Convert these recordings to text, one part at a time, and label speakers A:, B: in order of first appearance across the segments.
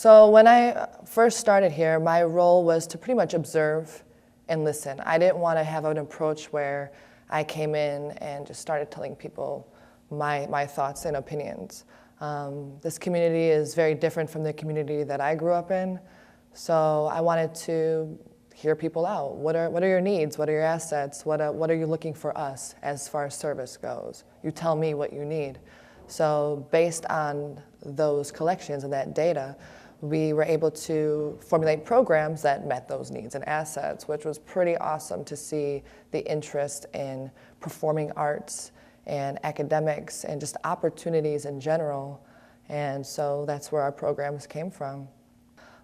A: So when I first started here, my role was to pretty much observe and listen. I didn't want to have an approach where I came in and just started telling people my thoughts and opinions. This community is very different from the community that I grew up in, so I wanted to hear people out. What are your needs? What are your assets? What are you looking for us as far as service goes? You tell me what you need. So based on those collections and that data, we were able to formulate programs that met those needs and assets, which was pretty awesome to see the interest in performing arts and academics and just opportunities in general. And so that's where our programs came from.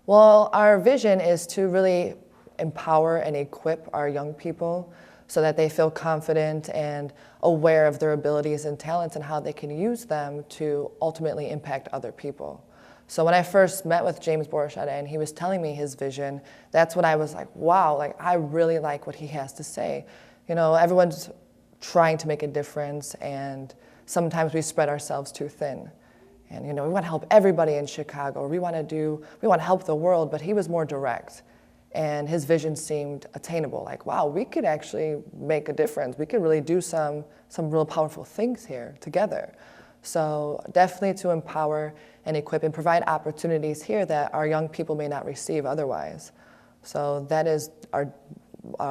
A: Well, our vision is to really empower and equip our young people so that they feel confident and aware of their abilities and talents and how they can use them to ultimately impact other people. So when I first met with James Borchetta and he was telling me his vision, that's when I was like, wow, like I really like what he has to say. You know, everyone's trying to make a difference, and sometimes we spread ourselves too thin. And you know, we want to help everybody in Chicago. We want to help the world, but he was more direct. And his vision seemed attainable, like, wow, we could actually make a difference. We could really do some real powerful things here together. So definitely to empower and equip and provide opportunities here that our young people may not receive otherwise. So that is our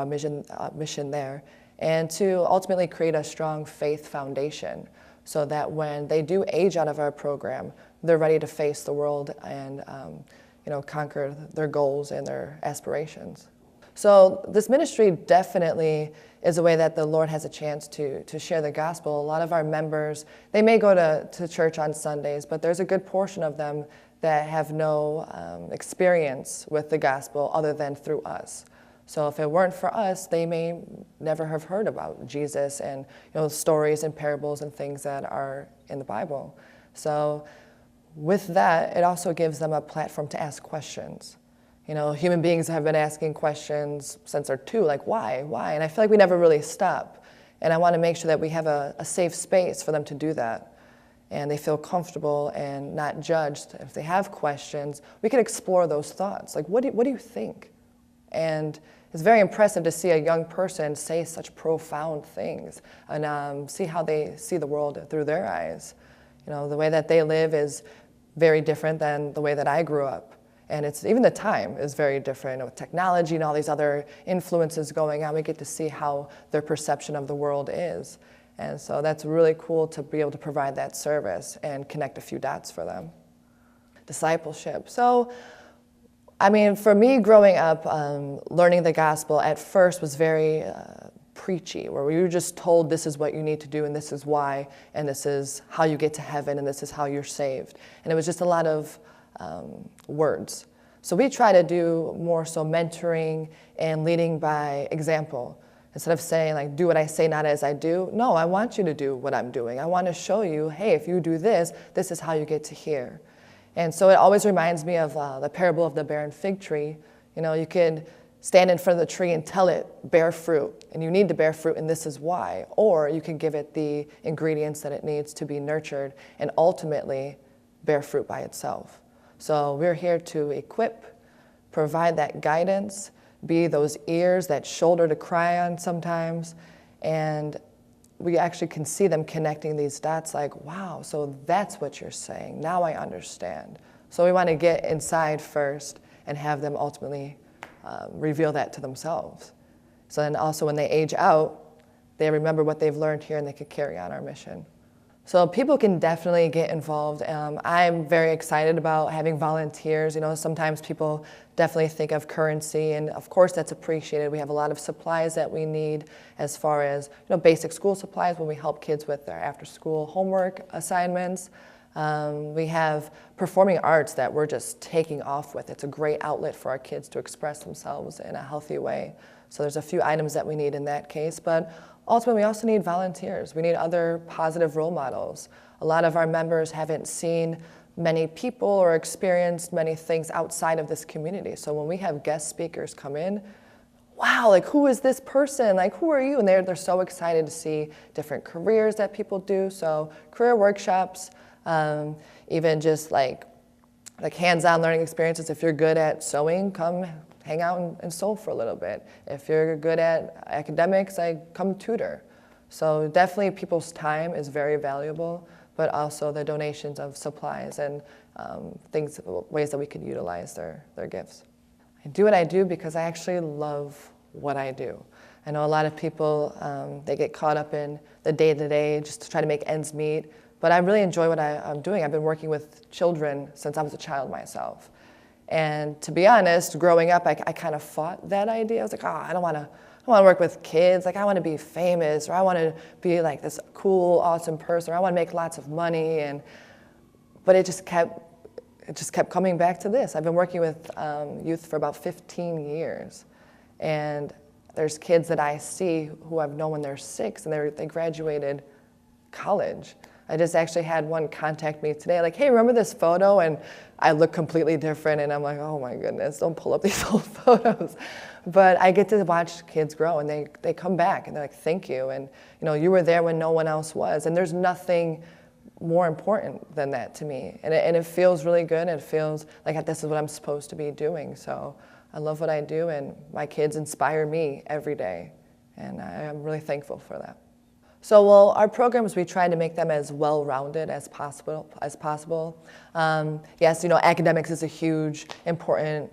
A: mission there. And to ultimately create a strong faith foundation so that when they do age out of our program, they're ready to face the world and conquer their goals and their aspirations. So this ministry definitely is a way that the Lord has a chance to share the gospel. A lot of our members, they may go to church on Sundays, but there's a good portion of them that have no experience with the gospel other than through us. So if it weren't for us, they may never have heard about Jesus and stories and parables and things that are in the Bible. So with that, it also gives them a platform to ask questions. You know, human beings have been asking questions since they're two, like why? And I feel like we never really stop. And I want to make sure that we have a safe space for them to do that. And they feel comfortable and not judged. If they have questions, we can explore those thoughts. Like, what do you think? And it's very impressive to see a young person say such profound things and see how they see the world through their eyes. You know, the way that they live is very different than the way that I grew up. And it's even the time is very different with technology and all these other influences going on. We get to see how their perception of the world is. And so that's really cool to be able to provide that service and connect a few dots for them. Discipleship. So, I mean, for me growing up, learning the gospel at first was very preachy, where we were just told this is what you need to do and this is why and this is how you get to heaven and this is how you're saved. And it was just a lot of words. So we try to do more so mentoring and leading by example. Instead of saying like, do what I say, not as I do. No, I want you to do what I'm doing. I want to show you, hey, if you do this, this is how you get to here. And so it always reminds me of the parable of the barren fig tree. You know, you could stand in front of the tree and tell it, bear fruit, and you need to bear fruit, and this is why. Or you can give it the ingredients that it needs to be nurtured and ultimately bear fruit by itself. So we're here to equip, provide that guidance, be those ears, that shoulder to cry on sometimes, and we actually can see them connecting these dots like, wow, so that's what you're saying. Now I understand. So we want to get inside first and have them ultimately reveal that to themselves. So then also when they age out, they remember what they've learned here and they could carry on our mission. So people can definitely get involved. I'm very excited about having volunteers. You know, sometimes people definitely think of currency, and of course that's appreciated. We have a lot of supplies that we need as far as basic school supplies when we help kids with their after-school homework assignments. We have performing arts that we're just taking off with. It's a great outlet for our kids to express themselves in a healthy way. So there's a few items that we need in that case, but ultimately we also need volunteers. We need other positive role models. A lot of our members haven't seen many people or experienced many things outside of this community. So when we have guest speakers come in, wow, like who is this person? Like who are you? And they're so excited to see different careers that people do. So career workshops, even just like like hands-on learning experiences. If you're good at sewing, come hang out and sew for a little bit. If you're good at academics, come tutor. So definitely people's time is very valuable, but also the donations of supplies and ways that we could utilize their gifts. I do what I do because I actually love what I do. I know a lot of people, they get caught up in the day-to-day just to try to make ends meet, but I really enjoy what I'm doing. I've been working with children since I was a child myself. And to be honest, growing up, I kind of fought that idea. I was like, I don't want to work with kids. Like, I want to be famous, or I want to be like this cool, awesome person, or I want to make lots of money. But it just kept coming back to this. I've been working with youth for about 15 years. And there's kids that I see who I've known when they're 6, and they graduated college. I just actually had one contact me today, like, hey, remember this photo? And I look completely different, and I'm like, oh my goodness, don't pull up these old photos. But I get to watch kids grow, and they come back, and they're like, thank you. And you were there when no one else was. And there's nothing more important than that to me. And it feels really good. It feels like this is what I'm supposed to be doing. So I love what I do, and my kids inspire me every day. And I'm really thankful for that. So, well, our programs, we try to make them as well-rounded as possible. Yes, academics is a huge, important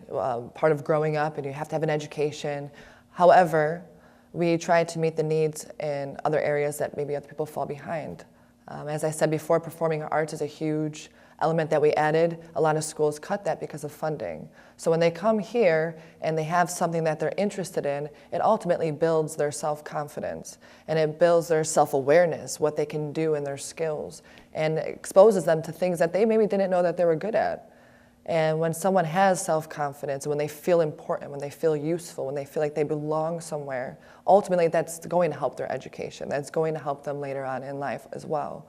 A: part of growing up, and you have to have an education. However, we try to meet the needs in other areas that maybe other people fall behind. As I said before, performing arts is a huge element that we added. A lot of schools cut that because of funding. So when they come here and they have something that they're interested in, it ultimately builds their self-confidence, and it builds their self-awareness, what they can do and their skills, and exposes them to things that they maybe didn't know that they were good at. And when someone has self-confidence, when they feel important, when they feel useful, when they feel like they belong somewhere, ultimately that's going to help their education. That's going to help them later on in life as well.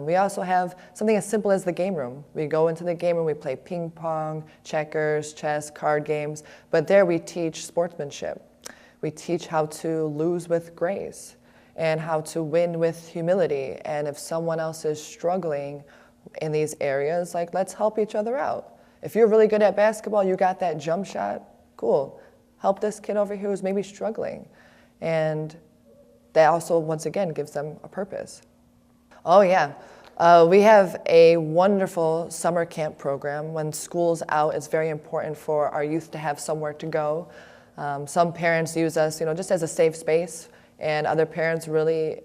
A: We also have something as simple as the game room. We go into the game room, we play ping pong, checkers, chess, card games, but there we teach sportsmanship. We teach how to lose with grace and how to win with humility. And if someone else is struggling in these areas, let's help each other out. If you're really good at basketball, you got that jump shot, cool. Help this kid over here who's maybe struggling. And that also, once again, gives them a purpose. Oh yeah, we have a wonderful summer camp program. When school's out, it's very important for our youth to have somewhere to go. Some parents use us, just as a safe space, and other parents really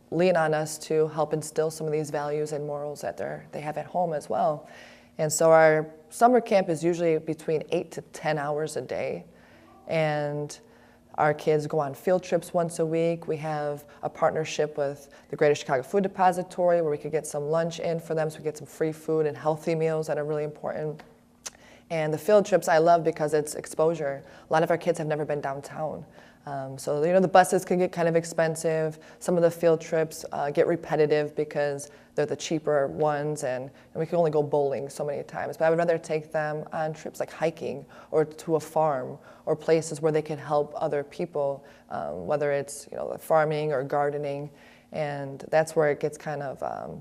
A: lean on us to help instill some of these values and morals that they have at home as well. And so our summer camp is usually between 8 to 10 hours a day, and our kids go on field trips once a week. We have a partnership with the Greater Chicago Food Depository where we could get some lunch in for them, so we get some free food and healthy meals that are really important. And the field trips I love because it's exposure. A lot of our kids have never been downtown. So the buses can get kind of expensive. Some of the field trips get repetitive because they're the cheaper ones, and we can only go bowling so many times. But I would rather take them on trips like hiking or to a farm or places where they can help other people, whether it's farming or gardening. And that's where it gets kind of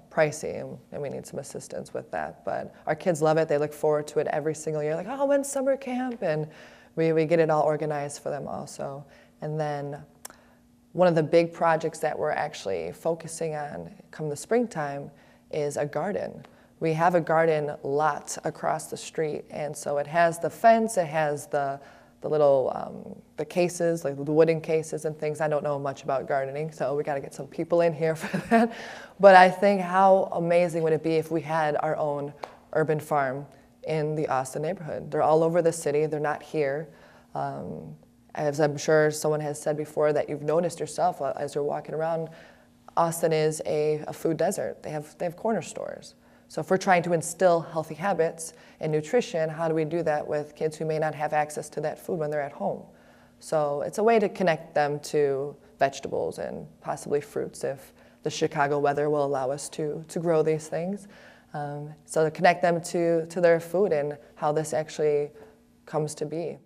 A: pricey, and we need some assistance with that. But our kids love it. They look forward to it every single year, like, oh, when's summer camp? And we get it all organized for them also. And then one of the big projects that we're actually focusing on come the springtime is a garden. We have a garden lot across the street, and so it has the fence, it has the little the cases, like the wooden cases and things. I don't know much about gardening, so we got to get some people in here for that. But I think how amazing would it be if we had our own urban farm in the Austin neighborhood? They're all over the city. They're not here. As I'm sure someone has said before that you've noticed yourself as you're walking around, Austin is a food desert. They have corner stores. So if we're trying to instill healthy habits and nutrition, how do we do that with kids who may not have access to that food when they're at home? So it's a way to connect them to vegetables and possibly fruits if the Chicago weather will allow us to grow these things. So to connect them to their food and how this actually comes to be.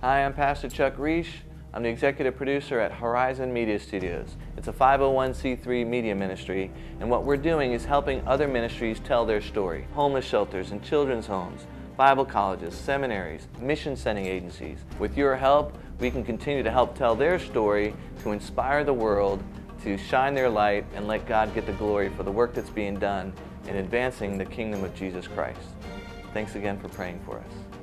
B: Hi, I'm Pastor Chuck Reish. I'm the executive producer at Horizon Media Studios. It's a 501c3 media ministry, and what we're doing is helping other ministries tell their story. Homeless shelters and children's homes, Bible colleges, seminaries, mission sending agencies. With your help, we can continue to help tell their story to inspire the world, to shine their light, and let God get the glory for the work that's being done in advancing the kingdom of Jesus Christ. Thanks again for praying for us.